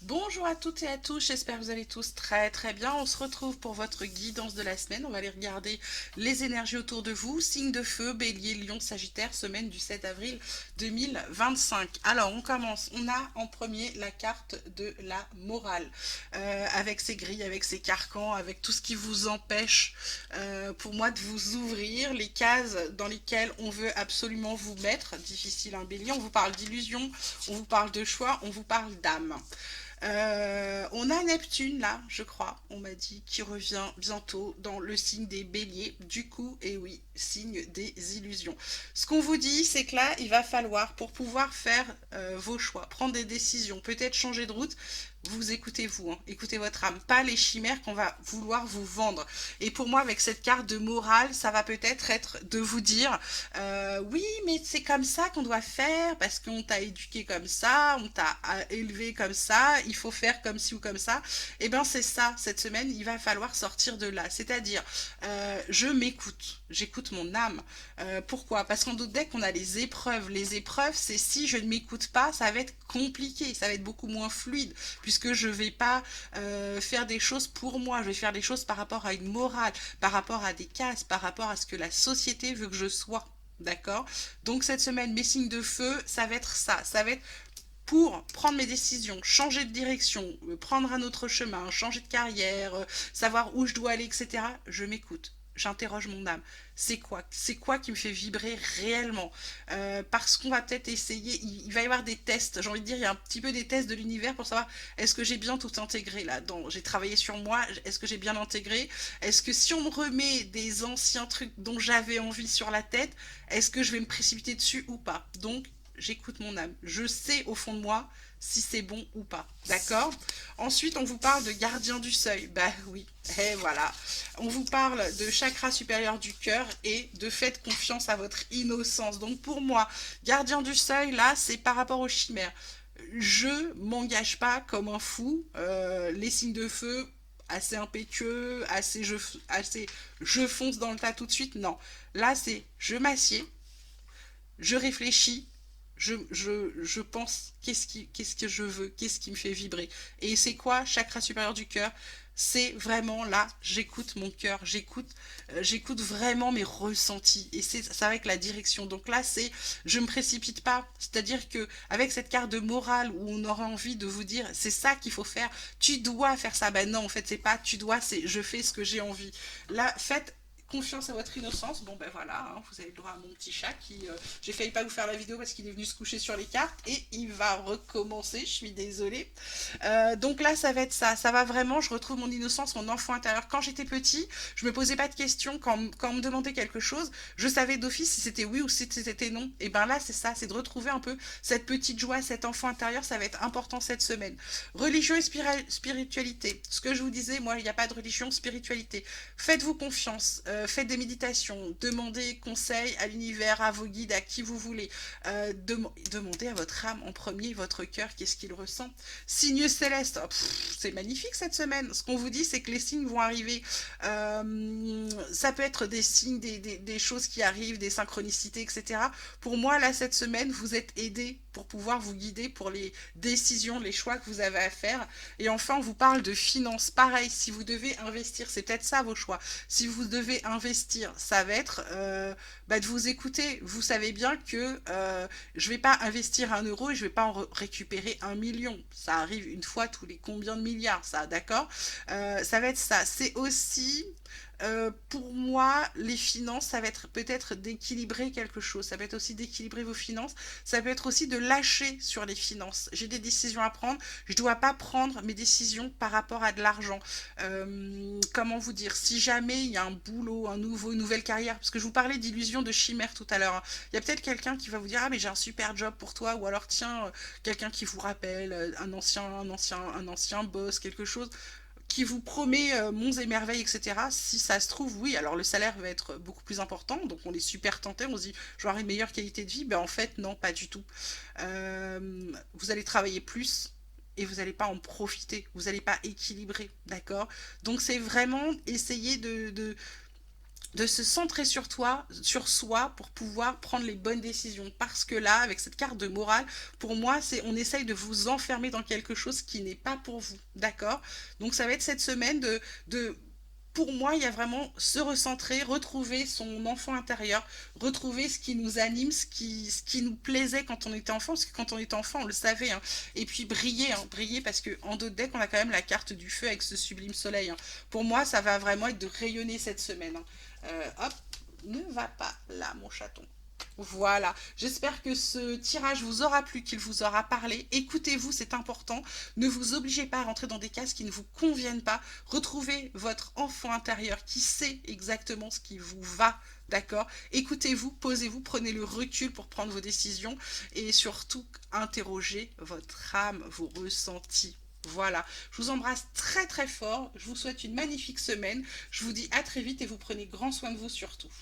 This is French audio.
Bonjour à toutes et à tous, j'espère que vous allez tous très très bien. On se retrouve pour votre guidance de la semaine. On va aller regarder les énergies autour de vous. Signe de feu, bélier, lion, sagittaire, semaine du 7 avril 2025. Alors on commence. On a en premier la carte de la morale. Avec ses grilles, avec ses carcans, avec tout ce qui vous empêche pour moi de vous ouvrir, les cases dans lesquelles on veut absolument vous mettre. Difficile un bélier, on vous parle d'illusion, on vous parle de choix, on vous parle d'âme. On a Neptune là, je crois, on m'a dit, qui revient bientôt dans le signe des béliers. Du coup, et oui, signe des illusions. Ce qu'on vous dit, c'est que là, il va falloir, pour pouvoir faire vos choix, prendre des décisions, peut-être changer de route, vous écoutez vous, hein, écoutez votre âme, pas les chimères qu'on va vouloir vous vendre. Et pour moi, avec cette carte de morale, ça va peut-être être de vous dire, oui, mais c'est comme ça qu'on doit faire, parce qu'on t'a éduqué comme ça, on t'a élevé comme ça, il faut faire comme ci ou comme ça. Et bien c'est ça, cette semaine, il va falloir sortir de là. C'est-à-dire, je m'écoute, j'écoute mon âme. Pourquoi? Parce qu'en d'autres decks, on a les épreuves. Les épreuves, c'est si je ne m'écoute pas, ça va être compliqué, ça va être beaucoup moins fluide, puisque je vais pas faire des choses pour moi, je vais faire des choses par rapport à une morale, par rapport à des cases, par rapport à ce que la société veut que je sois. D'accord? Donc cette semaine, mes signes de feu, ça va être ça. Ça va être pour prendre mes décisions, changer de direction, prendre un autre chemin, changer de carrière, savoir où je dois aller, etc. Je m'écoute. J'interroge mon âme. C'est quoi qui me fait vibrer réellement? Parce qu'on va peut-être essayer, il va y avoir des tests, j'ai envie de dire, il y a un petit peu des tests de l'univers pour savoir est-ce que j'ai bien tout intégré là. J'ai travaillé sur moi, est-ce que j'ai bien intégré? Est-ce que si on me remet des anciens trucs dont j'avais envie sur la tête, est-ce que je vais me précipiter dessus ou pas? Donc j'écoute mon âme. Je sais au fond de moi si c'est bon ou pas. D'accord? Ensuite, on vous parle de gardien du seuil. Bah oui, et voilà. On vous parle de chakra supérieur du cœur et de faites confiance à votre innocence. Donc pour moi, gardien du seuil, là, c'est par rapport aux chimères. Je m'engage pas comme un fou. Les signes de feu, assez impétueux, assez je fonce dans le tas tout de suite. Non. Là, c'est je m'assieds, je réfléchis, je pense qu'est-ce que je veux, qu'est-ce qui me fait vibrer. Et c'est quoi chakra supérieur du cœur? C'est vraiment là, j'écoute mon cœur, j'écoute vraiment mes ressentis. Et c'est avec la direction. Donc là, c'est, je me précipite pas. C'est-à-dire que avec cette carte de morale où on aura envie de vous dire, c'est ça qu'il faut faire, tu dois faire ça. Ben non, en fait, c'est pas tu dois, c'est je fais ce que j'ai envie. Là, faites confiance à votre innocence. Bon ben voilà, hein, vous avez le droit à mon petit chat qui... j'ai failli pas vous faire la vidéo parce qu'il est venu se coucher sur les cartes et il va recommencer, je suis désolée. Donc là ça va être ça, ça va vraiment, je retrouve mon innocence, mon enfant intérieur. Quand j'étais petit, je me posais pas de questions quand on me demandait quelque chose, je savais d'office si c'était oui ou si c'était non. Et ben là c'est ça, c'est de retrouver un peu cette petite joie, cet enfant intérieur, ça va être important cette semaine. Religion et spiritualité, ce que je vous disais, moi il n'y a pas de religion, spiritualité. Faites-vous confiance, faites des méditations, demandez conseil à l'univers, à vos guides, à qui vous voulez. Demandez à votre âme en premier, votre cœur, qu'est-ce qu'il ressent. Signe céleste, oh, c'est magnifique cette semaine. Ce qu'on vous dit, c'est que les signes vont arriver. Ça peut être des signes, des choses qui arrivent, des synchronicités, etc. Pour moi, là, cette semaine, vous êtes aidés pour pouvoir vous guider pour les décisions, les choix que vous avez à faire. Et enfin, on vous parle de finances. Pareil, si vous devez investir, c'est peut-être ça vos choix. Si vous devez investir, ça va être de vous écouter. Vous savez bien que je ne vais pas investir 1 euro et je ne vais pas en récupérer 1 million. Ça arrive une fois tous les combien de milliards, ça, d'accord? Ça va être ça. C'est aussi pour moi, les finances, ça va être peut-être d'équilibrer quelque chose. Ça peut être aussi d'équilibrer vos finances. Ça peut être aussi de lâcher sur les finances. J'ai des décisions à prendre. Je ne dois pas prendre mes décisions par rapport à de l'argent. Comment vous dire? Si jamais il y a un boulot, une nouvelle carrière, parce que je vous parlais d'illusion, de chimère tout à l'heure. Hein. Il y a peut-être quelqu'un qui va vous dire ah mais j'ai un super job pour toi, ou alors tiens quelqu'un qui vous rappelle un ancien boss, quelque chose qui vous promet monts et merveilles, etc. Si ça se trouve, oui, alors le salaire va être beaucoup plus important, donc on est super tenté, on se dit, je vais avoir une meilleure qualité de vie, ben en fait, non, pas du tout. Vous allez travailler plus, et vous n'allez pas en profiter, vous n'allez pas équilibrer, d'accord? Donc c'est vraiment essayer de se centrer sur toi, sur soi pour pouvoir prendre les bonnes décisions. Parce que là, avec cette carte de morale, pour moi, c'est on essaye de vous enfermer dans quelque chose qui n'est pas pour vous, d'accord? Donc ça va être cette semaine de pour moi, il y a vraiment se recentrer, retrouver son enfant intérieur, retrouver ce qui nous anime, ce qui nous plaisait quand on était enfant, parce que quand on était enfant, on le savait, hein. Et puis briller, hein, briller, parce que en dos de deck, on a quand même la carte du feu avec ce sublime soleil, hein. Pour moi, ça va vraiment être de rayonner cette semaine, hein. Hop, ne va pas là, mon chaton. Voilà, j'espère que ce tirage vous aura plu, qu'il vous aura parlé. Écoutez-vous, c'est important. Ne vous obligez pas à rentrer dans des cases qui ne vous conviennent pas. Retrouvez votre enfant intérieur qui sait exactement ce qui vous va. D'accord? Écoutez-vous, posez-vous, prenez le recul pour prendre vos décisions et surtout interrogez votre âme, vos ressentis. Voilà, je vous embrasse très très fort. Je vous souhaite une magnifique semaine. Je vous dis à très vite et vous prenez grand soin de vous surtout.